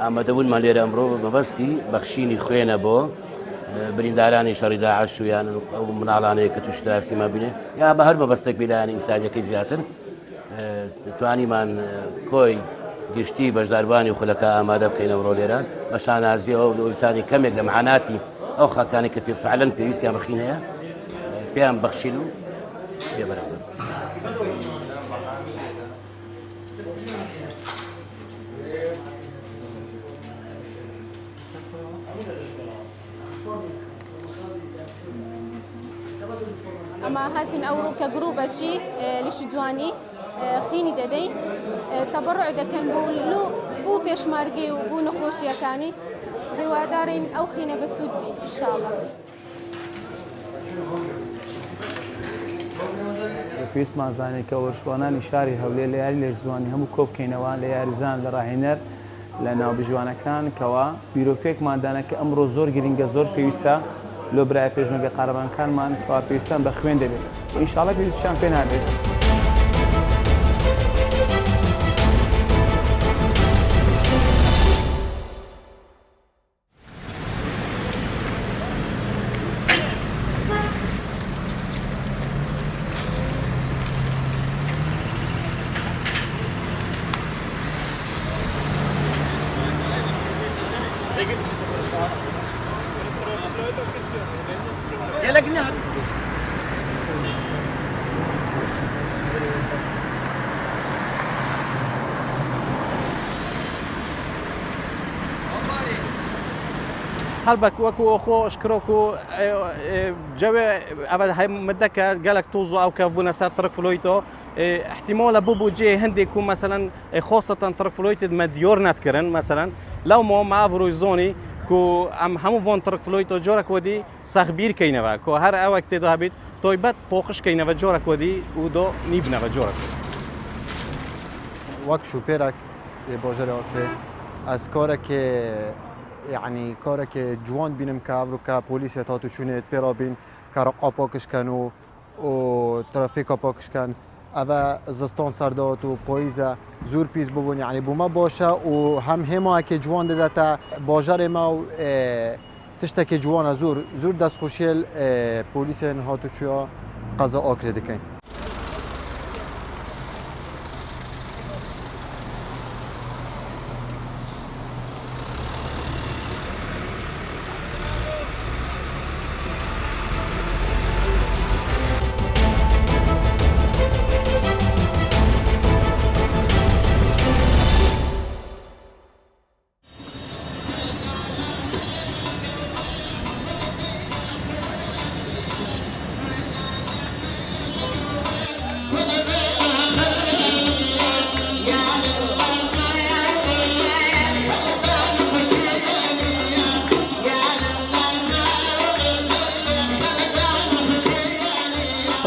ئامادەبوونمان لێرە ئەمڕۆ مەبەستی بەخشینی خوێنە بۆ بریندارانی شەڕی داعش و یان ئەو مناڵانەیە کە تووشی تراسیمان بینێ یا بە هەر مەبەستێک بیلایەنی ئینسانیەکەی زیاتر توانیمان کۆی گشتی بەشداربانی و خولەکە ئامادە بکەین ئەمڕۆ لێران بە شانازیەوە و وتانی کەمێک لە معاناتی ئەو خاکانی کە فعلەن پێویستیان بەخین هەیە پێیان بەخشین و بێبەرامبەر. ئەمە هاتین ئەوڕۆ کە گرۆبەچی لیشی جوانی خینی دەدەین تەبەڕع دەکەن بۆ پێشمەرگی و بۆ نەخۆشیەکانی هیوادارین ئەو خینە بە سوود بی ئینشاڵڵا. پێویستمان زانێت کە وەرشوانانی شاری هەولێر لە یاری لێژ جوانی هەموو کۆبکەینەوە لە یاریزان لە ڕاهێنەر لە ناوبژوانەکان کەوا بیرۆکێکماندانە کە ئەمڕۆ زۆر گرنگە زۆر پێویستە لۆ برای پێشمەرگە قارەبانەکانمان کەوا پێویستیان بە خوێن دەبێت ئینشاڵڵا پێویستیان پێ نابێت. هەڵبەت وەکو خۆ شکرۆک و جەوێ ئەوە مدەکە گەلک تووز و ئەو کە بوونە سەر تڕک فلۆیتۆ احتیمۆلە بوو جێ هەندێک و مەسەلەن خۆستەن تڕک فلۆیتت مە دیۆر نەتکردن مەسەلەن لەو مۆ ماڤڕووی زۆنی کو ئەم هەموو بۆن تڕک فلۆیتۆ جۆرە کۆدی سەخبیرکەینەوە کۆ هەر ئەوەک تێدا بیت تۆی بەت پۆقشکەینەوە جۆرە کۆدی و دۆ نیبنەوە جۆرە وەک شوفێرێک بۆژەرەوەکرێ ئەس کۆرەکێ یعنی کارێکی جوان بینم که ئەڤروکە پۆلیسێت هاتوچوونێت پێڕا بین کارە قاپۆکشکەن و ترافیکا پاکشکەن ئەوە زستان سەردەوت و پۆیزە زۆر پیس ببوون یعنی بوومە باشە و هەم هێمایەکی جوان دەداتە باژارێ ما و تشتێکی جوانە زۆر دەستخۆشیێل پۆلیسێن هاتوچووە قەزا ئاکرێ دەکەین.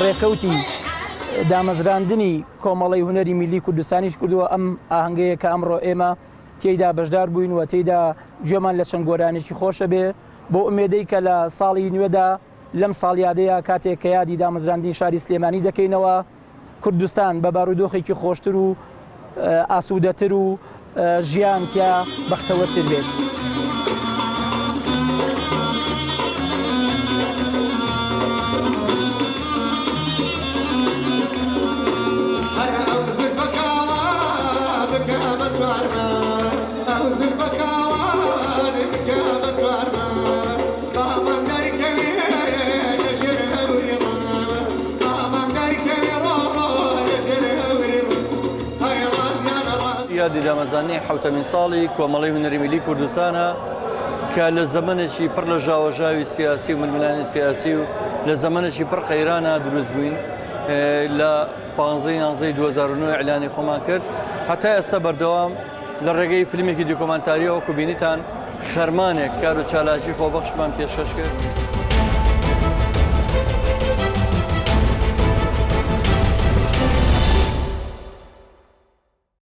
ڕێکەوتی دامەزراندنی کۆمەڵی هونەری میلی کوردستانیش کردووە ئەم ئاهەنگەیە کە ئەمڕۆ ئێمە تێیدا بەشدار بووین و تێیدا گوێمان لە چەند گۆرانێکی خۆشە بێ بۆ ئومێدەی کە لە ساڵی نوێدا لەم ساڵیادەیە کاتێک کە یادی دامەزراندنی شاری سلێمانی دەکەینەوە کوردستان بە بارودۆخێکی خۆشتر و ئاسوودەتر و ژیان تیا بەختەوەرتر بێت. یادی دامەزانی حوتەمین ساڵی کۆمەڵی هونەری میلی کوردستانە کە لە زەمانێکی پڕ لە ژاوەژاوی سیاسی و ململانی سیاسی و لە زەمانێکی پڕ قەیرانە دروست بووین لە 15/11/2009 ئیعلانی خۆمان کرد هەتا ئێستا بەردەوام لە ڕێگەی فیلمێکی دیکۆمانتاریەوە وەکو بینیتان خەرمانێک کار و چالاکی خۆبەخشمان پێشکەش کرد.